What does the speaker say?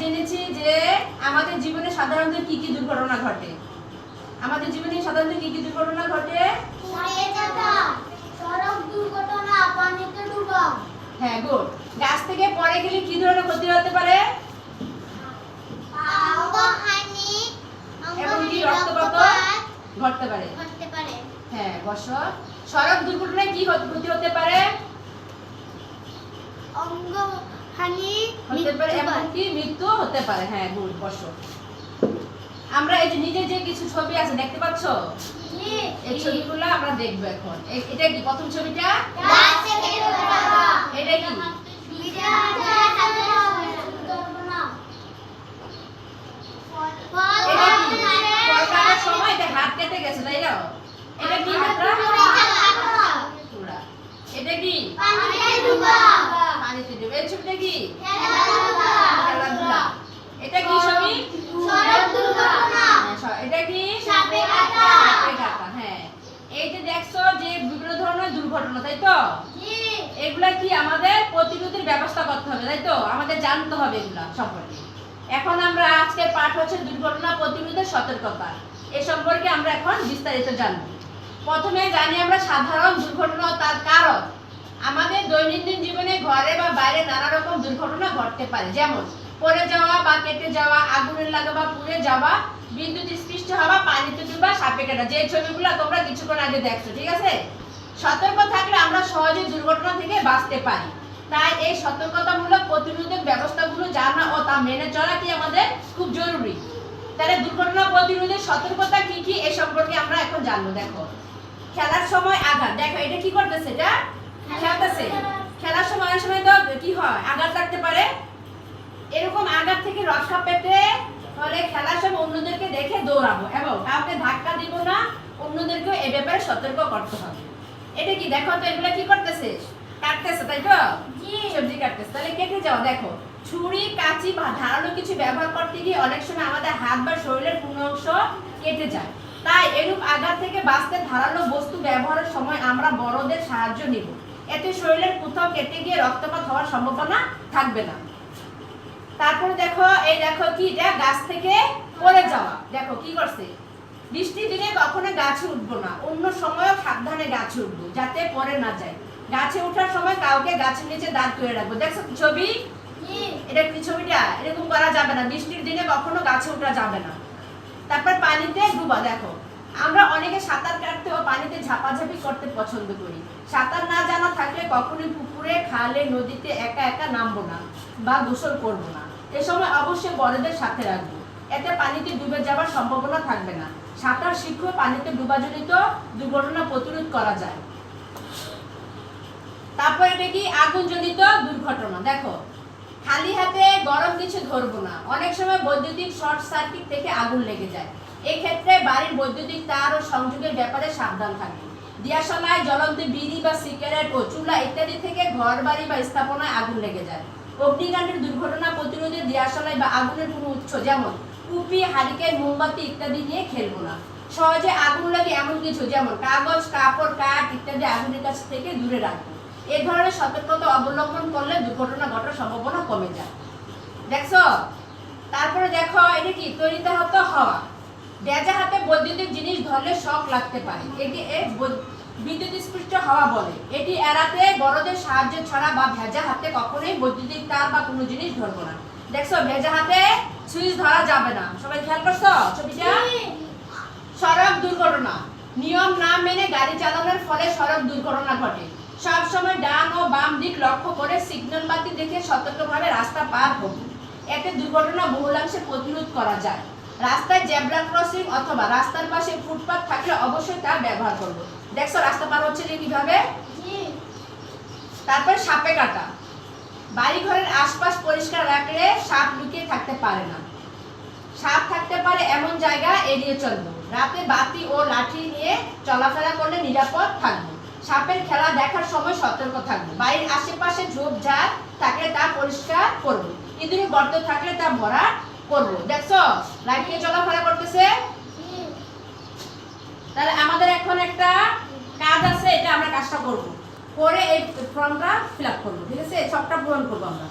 জেনেছি যে আমাদের জীবনে সাধারণত কি কি দুর্ঘটনা ঘটে। আমাদের জীবনে সাধারণত কি কি দুর্ঘটনা ঘটে? পড়ে যাওয়া, সড়ক দুর্ঘটনা, পানিতে ডুবা। হ্যাঁ, গুড। গাছ থেকে পড়ে গেলে কি ধরনের ক্ষতি হতে পারে? অঙ্গহানি, এবং কি রক্তপাত ঘটতে পারে। হ্যাঁ, বসো। সড়ক দুর্ঘটনায় কি ক্ষতি হতে পারে? অঙ্গহানি হতে পারে এবং কি মৃত্যু হতে পারে। হ্যাঁ, গুড, বসো। আমরা এই যে নিজে যে কিছু ছবি আছে দেখতে পাচ্ছো, এই ছবিগুলো আমরা দেখবো এখন। এটা কি প্রথম ছবিটা? গাছ থেকে পড়া। এটা কি? এটা কি? ফল কাটার সময় এটা হাত কেটে গেছে, তাই না? এটা কি হাতটা? পুরা। এটা কি? পানিতে ডুবা। এই ছবিটা কি? খেলাধুলা। এটা কি ছবি? এটা কি? সাপে কাটা। হ্যাঁ, এই যে দেখছো যে বিভিন্ন ধরনের দুর্ঘটনা, তাই তো? এগুলা কি আমাদের প্রতিরোধের ব্যবস্থা করতে হবে, তাই তো? আমাদের জানতে হবে এগুলা সম্পর্কে। এখন আমরা আজকের পাঠ হচ্ছে দুর্ঘটনা প্রতিরোধের সতর্কতা। এ সম্পর্কে আমরা এখন বিস্তারিত জানব। প্রথমে জানি আমরা সাধারণ দুর্ঘটনা ও তার কারণ। আমাদের দৈনন্দিন জীবনে ঘরে বা বাইরে নানা রকম দুর্ঘটনা ঘটতে পারে, যেমন পড়ে যাওয়া বা কেটে যাওয়া, আগুনের লাগা বা পুড়ে যাওয়া, বিদ্যুৎ স্পৃষ্ট হওয়া, পানিতে ডুবা, সাপে কাটা। যে ছবিগুলো তোমরা কিছুক্ষণ আগে দেখছো, ঠিক আছে? সতর্ক থাকলে আমরা সহজে দুর্ঘটনা থেকে বাঁচতে পারি। তাই এই সতর্কতামূলক প্রতিরোধক ব্যবস্থাগুলো জানা ও তা মেনে চলা কি আমাদের খুব জরুরি। তাহলে দুর্ঘটনা প্রতিরোধের সতর্কতা কি কি এ সম্পর্কে আমরা এখন জানবো। দেখো, খেলার সময় আঘাত। দেখো এটা কি করতেছে? এটা খেলতেছে। খেলার সময় অনেক সময় তো কি হয়, আঘাত লাগতে পারে। এরকম আঘাত থেকে রক্ষা পেতে হলে খেলার সময় অন্যদেরকে দেখে দৌড়াবো এবং কাউকে ধাক্কা দিব না। অন্যদেরকে এই ব্যাপারে সতর্ক করতে হবে। এটা কি? দেখো তো এগুলা কি করতেছে? কাটতেছে, তাই তো? সবজি কাটতেছে। তাহলে কেটে যাও। দেখো, ছুরি, কাঁচি বা ধারালো কিছু ব্যবহার করতে গিয়ে অনেক সময় আমাদের হাত বা শরীরের কোনো অংশ কেটে যায়। তাই এরূপ আঘাত থেকে বাঁচতে ধারালো বস্তু ব্যবহারের সময় আমরা বড়দের সাহায্য নিব। এতে শরীরের কোথাও কেটে গিয়ে রক্তপাত হওয়ার সম্ভাবনা থাকবে না। তারপরে দেখো, এই দেখো কি, এটা গাছ থেকে পড়ে যাওয়া। দেখো কি করছে? বৃষ্টির দিনে কখনো গাছে উঠবো না, অন্য সময়ও সাবধানে গাছে উঠবো যাতে পড়ে না যায়। গাছে ওঠার সময় কাউকে গাছের নিচে দাঁড় করে রাখবো। দেখছো ছবি? এটা কি ছবিটা? এরকম করা যাবে না। বৃষ্টির দিনে কখনো গাছে ওঠা যাবে না। তারপর পানিতে ডুবা। দেখো, আমরা অনেকে সাঁতার কাটতে ও পানিতে ঝাপাঝাপি করতে পছন্দ করি। সাঁতার না জানা থাকলে কখনোই পুকুরে, খালে, নদীতে একা একা নামবো না বা গোসল করবো না। এ সময় অবশ্যই বড়দের সাথে রাখবো, এতে পানিতে ডুবে যাওয়ার সম্ভাবনা থাকবে না। সাঁতার শিখে পানিতে ডুবাজনিত দুর্ঘটনা প্রতিরোধ করা যায়। তারপর এটা কি? আগুনজনিত দুর্ঘটনা। দেখো, খালি হাতে গরম কিছু ধরবো না। অনেক সময় বৈদ্যুতিক শর্ট সার্কিট থেকে আগুন লেগে যায়। এই ক্ষেত্রে বাড়ির বৈদ্যুতিক তার ও সংযোগের ব্যাপারে সাবধান থাকবে। দিয়াশালায় জ্বলন্ত বিড়ি বা সিগারেট ও চুলা ইত্যাদি থেকে ঘর বাড়ি বা স্থাপনায় আগুন লেগে যায়। অগ্নিকাণ্ডের দুর্ঘটনা প্রতিরোধে দিয়াশালায় বা আগুনের কোনো উৎস যেমন টুপি, হারিকেন, মোমবাতি ইত্যাদি নিয়ে খেলবো না। সহজে আগুন লাগে এমন কিছু যেমন কাগজ, কাপড়, কাঠ ইত্যাদি আগুনের কাছ থেকে দূরে রাখবো। এই ধরনের সতর্কতা অবলম্বন করলে দুর্ঘটনা ঘটার সম্ভাবনা কমে যায়। দেখছো? তারপরে দেখো, এটা কি? তড়িতাহত হওয়া। ভেজা হাতে বৈদ্যুতিক জিনিস ধরলে শক লাগতে পারে, এটি বিদ্যুৎ স্পৃষ্ট হওয়া বলে। এটি এড়াতে বড়দের সাহায্য ছাড়া বা ভেজা হাতে কখনোই বৈদ্যুতিক তার বা কোনো জিনিস ধরবো না। দেখছো, ভেজা হাতে সুইচ ধরা যাবে না। সবাই খেয়াল করছো ছবিটা? সড়ক দুর্ঘটনা। নিয়ম না মেনে গাড়ি চালানোর ফলে সড়ক দুর্ঘটনা ঘটে। সব সময় ডান ও বাম দিক লক্ষ্য করে সিগন্যাল বাতি দেখে সতর্কভাবে রাস্তা পার হব। এতে দুর্ঘটনা বহুলাংশে প্রতিরোধ করা যায়। রাস্তায় জেব্রা ক্রসিং অথবা রাস্তার পাশে ফুটপাত থাকলে অবশ্যই তা ব্যবহার করব। দেখছো রাস্তা পার হচ্ছে যে কিভাবে? তারপর সাপে কাটা। বাড়ি ঘরের আশপাশ পরিষ্কার রাখলে সাপ লুকিয়ে থাকতে পারে না। সাপ থাকতে পারে এমন জায়গা এড়িয়ে চলবো। রাতে বাতি ও লাঠি নিয়ে চলাফেরা করলে নিরাপদ থাকবো। সাপের খেলা দেখার সময় সতর্ক থাকবো। বাড়ির আশেপাশে ঝোপঝাড় থাকলে তা পরিষ্কার করবো। ইঁদুরে গর্ত থাকলে তা ভরা করবো। দেখছো লাইট নিয়ে চলাফেরা করতেছে। তাহলে আমাদের এখন একটা কাজ আছে, এটা আমরা কাজটা করবো, করে এই ফর্মটা ফিল আপ করবো। ঠিক আছে? সবটা পূরণ করবো আমরা।